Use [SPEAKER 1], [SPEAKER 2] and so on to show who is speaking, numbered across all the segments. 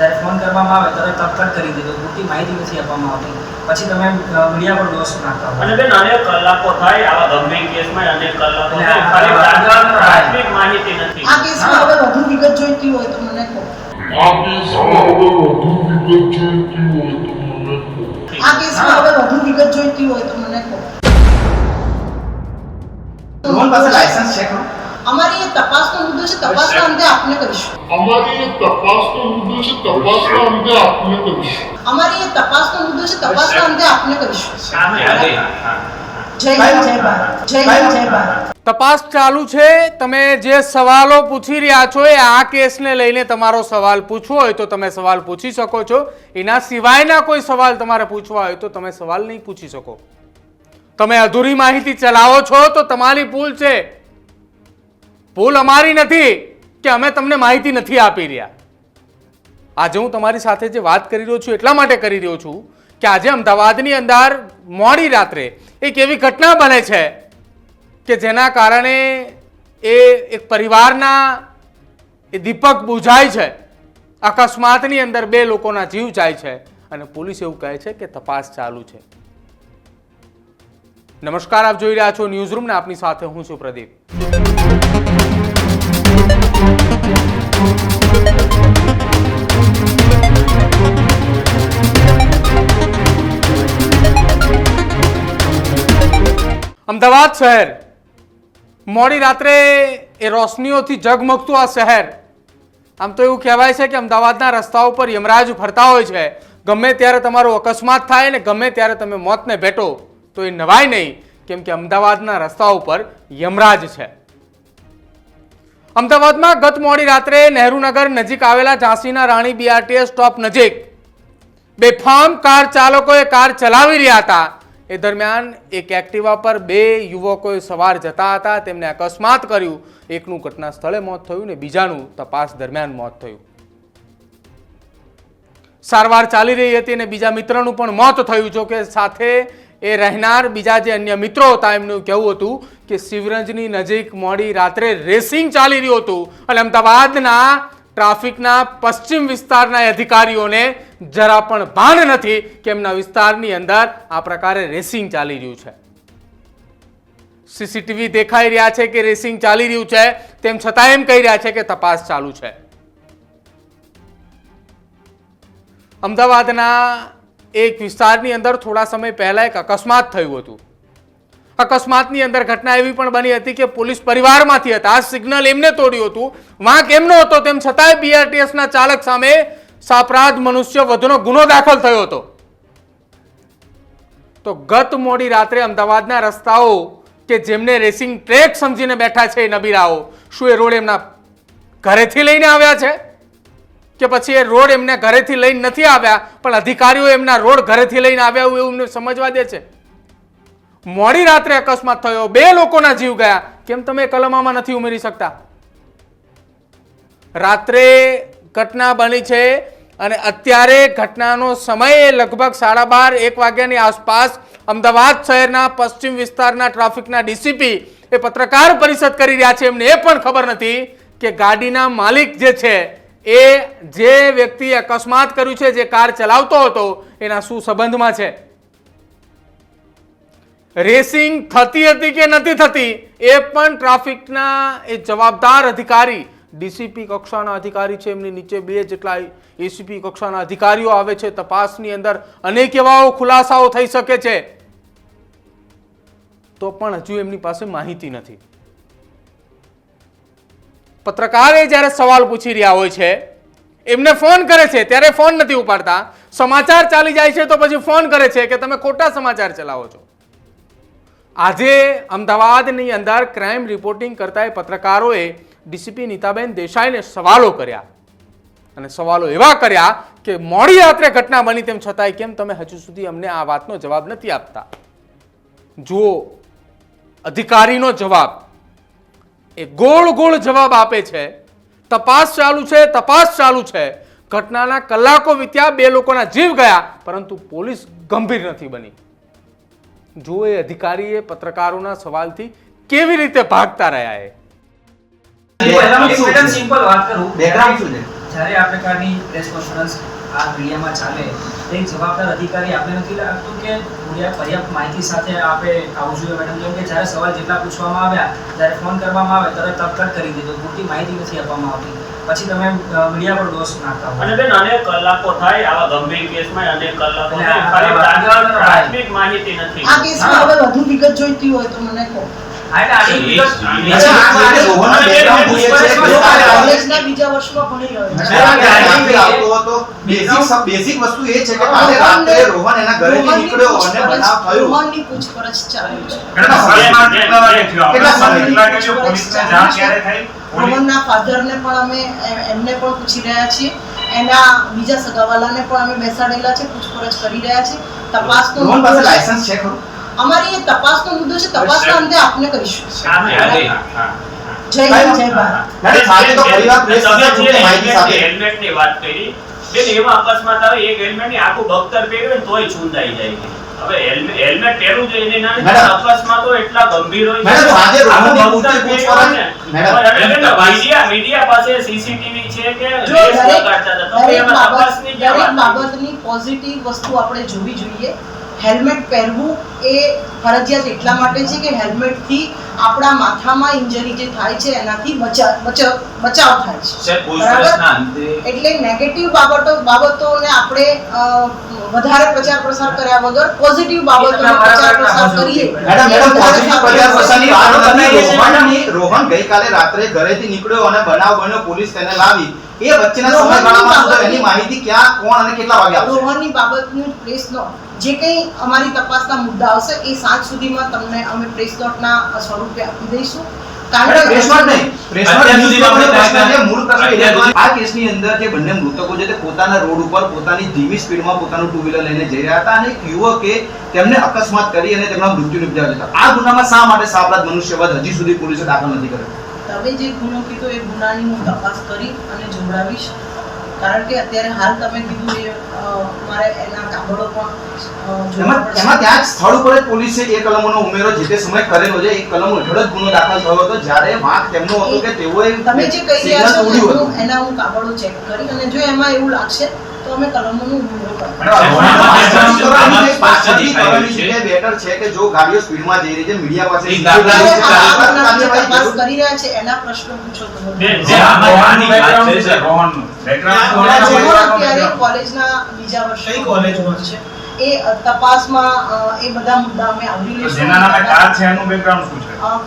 [SPEAKER 1] જ્યારે ફોન કરવામાં આવે તરત કટ કરી દીધો, પૂરતી માહિતી નથી આપવામાં આવતી, પછી તમે મીડિયા પર દોષ નાખતા
[SPEAKER 2] અને બેન અનેક કલાકો થાય આવા ગંભીર કેસમાં, અનેક કલાકો થાય ખાલી પ્રાથમિક માહિતી નથી.
[SPEAKER 3] આ કેસમાં હવે વધુ વિગત જોઈતી હોય તો મને કહો.
[SPEAKER 4] આ કેસમાં હવે વધુ વિગત જોઈતી હોય તો મને કહો.
[SPEAKER 3] આ કેસમાં હવે વધુ વિગત જોઈતી હોય તો મને કહો.
[SPEAKER 1] તમારી પાસે લાયસન્સ છે ખરું?
[SPEAKER 3] અમારી એ તપાસનો મુદ્દો છે, તપાસના અંતે આપને કરીશું.
[SPEAKER 4] અમારી એ તપાસનો મુદ્દો છે, તપાસના અંતે આપને કરીશું.
[SPEAKER 3] અમારી એ તપાસનો મુદ્દો છે, તપાસના અંતે આપને કરીશું.
[SPEAKER 2] સામે આવી.
[SPEAKER 3] જય હિન્દ, જય ભારત. જય હિન્દ, જય ભારત.
[SPEAKER 5] તપાસ ચાલુ છે. તમે જે સવાલો પૂછી રહ્યા છો એ આ કેસને લઈને તમારો સવાલ પૂછવો હોય તો તમે સવાલ પૂછી શકો છો. એના સિવાયના કોઈ સવાલ તમારે પૂછવા હોય તો તમે સવાલ નહીં પૂછી શકો. તમે અધૂરી માહિતી ચલાવો છો તો તમારી ભૂલ છે, ભૂલ અમારી નથી કે અમે તમને માહિતી નથી આપી રહ્યા. આજે હું તમારી સાથે જે વાત કરી રહ્યો છું એટલા માટે કરી રહ્યો છું કે આજે અમદાવાદની અંદર મોડી રાત્રે એક એવી ઘટના બને છે કે જેના કારણે એક પરિવારના એ દીપક બુઝાય છે. અકસ્માતની અંદર 2 લોકોના જીવ જાય છે અને પોલીસ એવું કહે છે કે તપાસ ચાલુ છે. નમસ્કાર, આપ જોઈ રહ્યા છો ન્યૂઝ રૂમ ને આપની સાથે હું છું પ્રદીપ. અમદાવાદ શહેર મોડી રાત્રે એ રોશનીઓથી ઝગમગતું આ શહેર. આમ તો એવું કહેવાય છે કે અમદાવાદના રસ્તાઓ પર યમરાજ ફરતા હોય છે. ગમે ત્યારે તમારો અકસ્માત થાય ને ગમે ત્યારે તમે મોતને ભેટો તો એ નવાય નહીં, કેમ કે અમદાવાદના રસ્તાઓ પર યમરાજ છે. અમદાવાદમાં ગત મોડી રાત્રે નહેરુનગર નજીક આવેલા ઝાંસીના રાણી બીઆરટીએસ સ્ટોપ નજીક બેફામ કાર ચાલકોએ કાર ચલાવી રહ્યા હતા. એ દરમિયાન એક એક્ટિવા પર 2 યુવકોએ સવાર જતા હતા. તેમને અકસ્માત કર્યું. એકનું ઘટના સ્થળે મોત થયું ને બીજાનું તપાસ દરમિયાન મોત થયું. સારવાર ચાલી રહી હતી અને બીજા મિત્રનું પણ મોત થયું. જો કે સાથે એ રહેનાર બીજા જે અન્ય મિત્રો હતા એમનું કહેવું હતું કે શિવરંજની નજીક મોડી રાત્રે રેસિંગ ચાલી રહ્યું હતું અને અમદાવાદના ટ્રાફિકના પશ્ચિમ વિસ્તારના અધિકારીઓને જરા પણ ભાન નથી કે એમના વિસ્તારની અંદર આ પ્રકારે રેસિંગ ચાલી રહ્યું છે. સીસીટીવી દેખાઈ રહ્યા છે કે રેસિંગ ચાલી રહ્યું છે, તેમ છતાં એમ કહી રહ્યા છે કે તપાસ ચાલુ છે. અમદાવાદના એક વિસ્તારની અંદર થોડા સમય પહેલા એક અકસ્માત થયું હતું. અકસ્માતની અંદર ઘટના એવી પણ બની હતી કે પોલીસ પરિવારમાંથી હતા. આ સિગ્નલ એમને તોડ્યું હતું, વાંક એમનો હતો, તેમ છતાંય બીઆરટીએસના ચાલક સામે સાપરાધ મનુષ્ય વધુનો ગુનો દાખલ થયો હતો. તો ગત મોડી રાત્રે અમદાવાદના રસ્તાઓ કે જેમને રેસિંગ ટ્રેક સમજીને બેઠા છે એ નબીરાઓ, શું એ રોડ એમના ઘરેથી લઈને આવ્યા છે કે પછી એ રોડ એમને ઘરેથી લઈને નથી આવ્યા પણ અધિકારીઓ એમના રોડ ઘરેથી લઈને આવ્યા એવું એમને સમજવા દે છે? મોડી રાત્રે અકસ્માત થયો, 2 લોકોના જીવ ગયા, કેમ તમે કલમમાં નથી ઉમેરી શકતા? રાત્રે ઘટના બની છે અને અત્યારે ઘટનાનો સમય લગભગ 12:30-1 વાગ્યાની આસપાસ અમદાવાદ શહેરના પશ્ચિમ વિસ્તારના ટ્રાફિકના ડીસીપી એ પત્રકાર પરિષદ કરી રહ્યા છે. એમને એ પણ ખબર નથી કે ગાડીના માલિક જે છે એ જે વ્યક્તિ અકસ્માત કર્યું છે, જે કાર ચલાવતો હતો, એના શું સંબંધમાં છે. રેસિંગ થતી હતી કે નથી થતી એ પણ ટ્રાફિકના એ જવાબદાર અધિકારી, ડીસીપી કક્ષાના અધિકારી છે, એમની નીચે 2 જેટલા એસીપી કક્ષાના અધિકારીઓ આવે છે. તપાસની અંદર અનેક એવા ખુલાસાઓ થઈ શકે છે, તો પણ હજુ એમની પાસે માહિતી નથી. પત્રકારે જ્યારે સવાલ પૂછી રહ્યા હોય છે, એમને ફોન કરે છે ત્યારે ફોન નથી ઉપાડતા. સમાચાર ચાલી જાય છે તો પછી ફોન કરે છે કે તમે ખોટા સમાચાર ચલાવો છો. આજે અમદાવાદની અંદર ક્રાઇમ રિપોર્ટિંગ કરતા પત્રકારોએ ડીસીપી નીતાબેન દેસાઈને સવાલો કર્યા અને સવાલો એવા કર્યા કે મોડી રાત્રે ઘટના બની તેમ છતાંય કેમ તમે હજુ સુધી અમને આ વાતનો જવાબ નથી આપતા? જુઓ, અધિકારીનો જવાબ એ ગોળ ગોળ જવાબ આપે છે. તપાસ ચાલુ છે, તપાસ ચાલુ છે. ઘટનાના કલાકો વીત્યા, 2 લોકોના જીવ ગયા, પરંતુ પોલીસ ગંભીર નથી બની. જો એ અધિકારીએ પત્રકારોના સવાલથી કેવી રીતે ભાગતા રહ્યા.
[SPEAKER 1] સિમ્પલ વાત કરું, બેકગ્રાઉન્ડ શું છે? જ્યારે આ પ્રકારની પ્રેસ કોન્ફરન્સ આ મીડિયામાં ચાલે એક જવાબદાર અધિકારી આપણે નથી લાગતું કે પર્યાપ્ત માહિતી સાથે આપણે આવવું જોઈએ મેડમ? કેમ કે જ્યારે સવાલ જેટલા પૂછવામાં આવ્યા, જ્યારે ફોન કરવામાં આવે તરત કટ કરી દીધો, પૂરતી માહિતી નથી આપવામાં આવતી, પછી તમે મીડિયા પર દોષ નાખતા હો.
[SPEAKER 2] અને બેન અનેક કલાકો થાય આવા ગંભીર કેસમાં, અનેક કલાકો
[SPEAKER 1] એટલે
[SPEAKER 2] થાય,
[SPEAKER 1] આ
[SPEAKER 2] ખાલી પ્રાથમિક માહિતી નથી.
[SPEAKER 3] આ કેસમાં હવે વધુ વિગત જોઈતી હોય તો મને કહો. કોલેજના બીજા વર્ષમાં ભણી રહ્યો છું.
[SPEAKER 6] બેસિક વસ્તુ એ છે કે કાલે રાત્રે રોહન એના ઘરેથી નીકળ્યો અને બનાવ થયો.
[SPEAKER 3] રોહનની પૂછપરછ ચાલુ છે. રોહનના ફાધરને પણ અમે એમને પણ પૂછી રહ્યા છીએ, એના બીજા સગાવાલાને પણ અમે બેસાડેલા છે, પૂછપરછ કરી રહ્યા છીએ. તપાસનો
[SPEAKER 6] રોહન પાસે લાયસન્સ છે ખરું?
[SPEAKER 3] અમારી એ તપાસનો મુદ્દો છે, તપાસના અંતે આપને કરીશું. જય હિન્દ, જય ભારત.
[SPEAKER 6] મેડમ, આજે તો પરિવાર પ્રેસ માહિતી સાથે
[SPEAKER 2] હેલ્મેટની વાત કરી. બેન, એવા અકસ્માત આવે, એક હેલ્મેટની આખું બખ્તર પહેર્યું હોય તોય છૂંદાઈ જાય છે. હવે હેલ્મેટ પહેરવું જોઈએ એને ના, અકસ્માતો એટલા ગંભીર હોય
[SPEAKER 6] મેડમ, આજે રોહનની
[SPEAKER 2] આખું બખ્તર
[SPEAKER 6] પૂછપરછ
[SPEAKER 2] પહેર્યું હોય ને.
[SPEAKER 6] મેડમ,
[SPEAKER 2] મીડિયા પાસે સીસીટીવી છે કે
[SPEAKER 3] જો
[SPEAKER 2] રેસ લગાડતા હતા, તો એમાં તપાસની ક્યાં
[SPEAKER 3] દરેક
[SPEAKER 2] વાત?
[SPEAKER 3] બાબતની પોઝિટિવ વસ્તુ આપણે જોવી જોઈએ. હેલ્મેટ પહેરવું એ ફરજિયાત એટલા માટે છે કે હેલ્મેટથી આપણા માથામાં ઇન્જરી જે થાય છે એનાથી બચાવ થાય છે. બરાબર? એટલે નેગેટિવ બાબતોને આપણે વધારે પ્રચાર પ્રસાર કર્યા વગર પોઝિટિવ બાબતોનો પ્રચાર પ્રસાર કરીએ.
[SPEAKER 6] મેડમ, પોઝિટિવ પ્રચાર પ્રસારની વાત નથી. રોહન ગઈકાલે રાત્રે ઘરેથી નીકળ્યો અને બનાવ બન્યો, પોલીસ તેને લાવી. એ વચ્ચેના સમયગાળામાં સુધા એની માહિતી ક્યાં, કોણ અને કેટલા વાગે આપશે?
[SPEAKER 3] રોહનની બાબતનું પ્રેસ નોટ જે કંઈ અમારી તપાસના મુદ્દા આવશે એ સાંજ સુધીમાં તમને અમે પ્રેસ નોટના સ્વરૂપે આપી દઈશું.
[SPEAKER 6] મેડમ, પ્રેસ નોટ નહીં, પ્રેસ નોટ પ્રશ્ન છે, મૂળ પ્રશ્ન એ છે. આ કેસની અંદર જે બંને મૃતકો છે તે પોતાના રોડ ઉપર પોતાની ધીમી સ્પીડમાં પોતાનું ટુ વ્હીલર લઈને જઈ રહ્યા હતા અને એક યુવકે તેમને અકસ્માત કરી અને તેમના મૃત્યુ નિપજાવ્યા હતા. આ ગુનામાં શા માટે સાપરાધ મનુષ્યવધ હજી સુધી પોલીસે દાખલ નથી કર્યો?
[SPEAKER 3] તમે જે ગુનો કીધો એ ગુનાની હું તપાસ કરી અને જોડાવીશ. કારણ કે અત્યારે હાલ તમે કીધું એ મારે એના કાગળો પણ
[SPEAKER 6] એમાં ત્યાં જ સ્થળ ઉપર જ પોલીસે એ કલમોનો ઉમેરો જે તે સમય કરેલો છે. એક કલમ હેઠળ જ ગુનો દાખલ થયો હતો જ્યારે વાંક તેમનો હતો કે તેઓએ
[SPEAKER 3] તમે જે કહી રહ્યા છો
[SPEAKER 6] તોડ્યું હતું.
[SPEAKER 3] એના હું કાગળો ચેક કરી અને જો એમાં એવું લાગશે તો અમે કલમોનો ઉમેરો કરીશું.
[SPEAKER 6] બેટર છે કે જો ગાડીઓ સ્પીડમાં જઈ રહી છે, મીડિયા પાસે
[SPEAKER 3] તપાસ કરી રહ્યા છે એના પ્રશ્નો પૂછો તમે.
[SPEAKER 2] બેન,
[SPEAKER 3] અત્યારે કોલેજના બીજા વર્ષે કોલેજમાં છે એ તપાસમાં એ બધા મુદ્દા અમે આવરી લઈશું.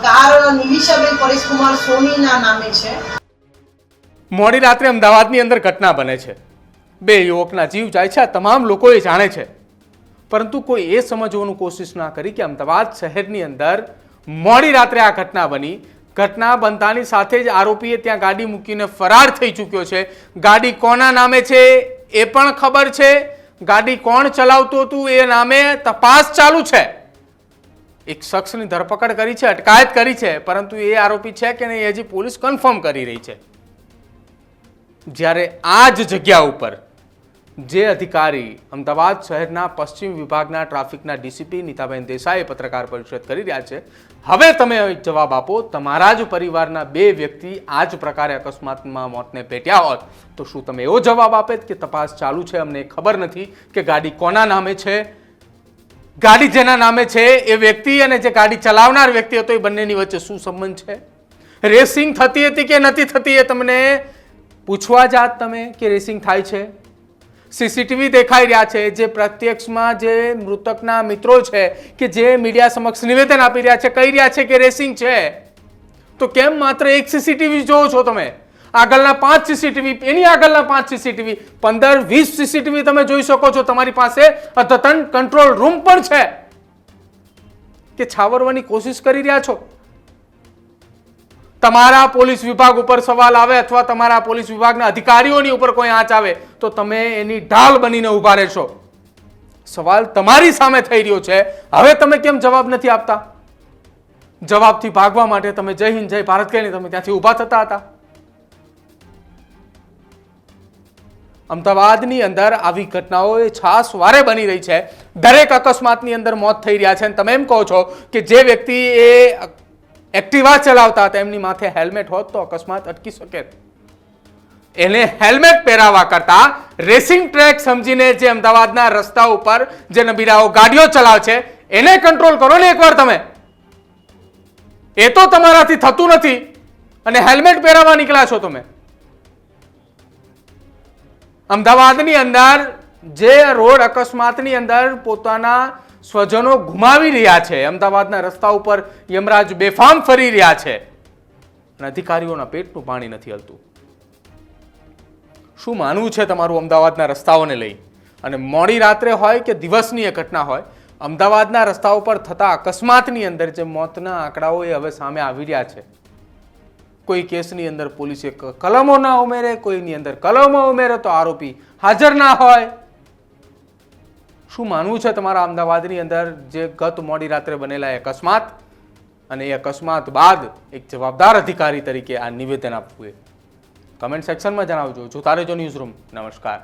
[SPEAKER 3] કાર નિમિષાબેન પરેશકુમાર સોનીના નામે છે.
[SPEAKER 5] મોડી રાત્રે અમદાવાદની અંદર ઘટના બને છે, બે યુવકના જીવ જાય છે, આ તમામ લોકો એ જાણે છે, પરંતુ કોઈ એ સમજવાની કોશિશ ના કરી કે અમદાવાદ શહેરની અંદર મોડી રાત્રે આ ઘટના બની. ઘટના બનતાની સાથે જ આરોપીએ ત્યાં ગાડી મૂકીને ફરાર થઈ ચૂક્યો છે. ગાડી કોના નામે છે એ પણ ખબર છે, ગાડી કોણ ચલાવતું હતું એ નામે તપાસ ચાલુ છે. એક શખ્સની ધરપકડ કરી છે, અટકાયત કરી છે, પરંતુ એ આરોપી છે કે નહીં હજી પોલીસ કન્ફર્મ કરી રહી છે. જ્યારે આ જ જગ્યા ઉપર જે અધિકારી અમદાવાદ શહેરના પશ્ચિમ વિભાગના ટ્રાફિકના ડીસીપી નીતાબેન દેસાઈ પત્રકાર પરિષદ કરી રહ્યા છે, હવે તમે જવાબ આપો, તમારા જ પરિવારના બે વ્યક્તિ આ જ પ્રકારે અકસ્માતમાં મોતને ભેટ્યા હોત તો શું તમે એવો જવાબ આપે કે તપાસ ચાલુ છે, અમને ખબર નથી કે ગાડી કોના નામે છે? ગાડી જેના નામે છે એ વ્યક્તિ અને જે ગાડી ચલાવનાર વ્યક્તિ હતો એ બંનેની વચ્ચે શું સંબંધ છે? રેસિંગ થતી હતી કે નથી થતી એ તમને પૂછવા જાત તમે કે રેસિંગ થાય છે? સીસીટીવી દેખાઈ રહ્યા છે, જે પ્રત્યક્ષમાં જે મૃતકના મિત્રો છે કે જે મીડિયા સમક્ષ નિવેદન આપી રહ્યા છે, કહી રહ્યા છે કે રેસિંગ છે, તો કેમ માત્ર એક સીસીટીવી જોવો છો તમે? આગળના 5 સીસીટીવી, એની આગળના 5 સીસીટીવી, 15-20 સીસીટીવી તમે જોઈ શકો છો. તમારી પાસે અદ્યતન કંટ્રોલ રૂમ પણ છે કે છાવરવાની કોશિશ કરી રહ્યા છો? તમારા પોલીસ વિભાગ ઉપર સવાલ આવે અથવા તમારા પોલીસ વિભાગના અધિકારીઓની ઉપર કોઈ આંચ આવે તો તમે એની ઢાલ બનીને ઊભા રહેશો. સવાલ તમારી સામે થઈ રહ્યો છે, હવે તમે કેમ જવાબ નથી આપતા? જવાબથી ભાગવા માટે તમે જય હિન્દ જય ભારત કહીને તમે ત્યાંથી ઊભા થતા હતા. અમદાવાદની અંદર આવી ઘટનાઓ છાસ વારે બની રહી છે. દરેક અકસ્માતની અંદર મોત થઈ રહ્યા છે અને તમે એમ કહો છો કે જે વ્યક્તિ એ એક્ટિવા ચલાવતા હતા એમની માથે હેલ્મેટ હોત તો અકસ્માત અટકી શકે. એને હેલ્મેટ પહેરાવા કરતા રેસિંગ ટ્રેક સમજીને જે અમદાવાદના રસ્તા ઉપર જે નબીરાઓ ગાડીઓ ચલાવે છે એને કંટ્રોલ કરો ને એકવાર તમે. એ તો તમારાથી થતું નથી અને હેલ્મેટ પહેરાવા નીકળ્યા છો તમે. અમદાવાદની અંદર જે રોડ અકસ્માતની અંદર પોતાના સ્વજનો ગુમાવી રહ્યા છે, અમદાવાદના રસ્તા ઉપર યમરાજ બેફામ ફરી રહ્યા છે અને અધિકારીઓના પેટનું પાણી નથી હલતું. શું માનવું છે તમારું અમદાવાદના રસ્તાઓને લઈ? અને મોડી રાત્રે હોય કે દિવસની એ ઘટના હોય, અમદાવાદના રસ્તાઓ પર થતા અકસ્માતની અંદર જે મોતના આંકડાઓ એ હવે સામે આવી રહ્યા છે. કોઈ કેસની અંદર પોલીસે કલમો ના ઉમેરે, કોઈની અંદર કલમો ઉમેરે તો આરોપી હાજર ના હોય. શું માનવું છે તમારા અમદાવાદની અંદર જે ગત મોડી રાત્રે બનેલા અકસ્માત અને એ અકસ્માત બાદ એક જવાબદાર અધિકારી તરીકે આ નિવેદન આપવું? કમેન્ટ સેક્શનમાં જણાવજો. જોતા રહેજો ન્યૂઝરૂમ. નમસ્કાર.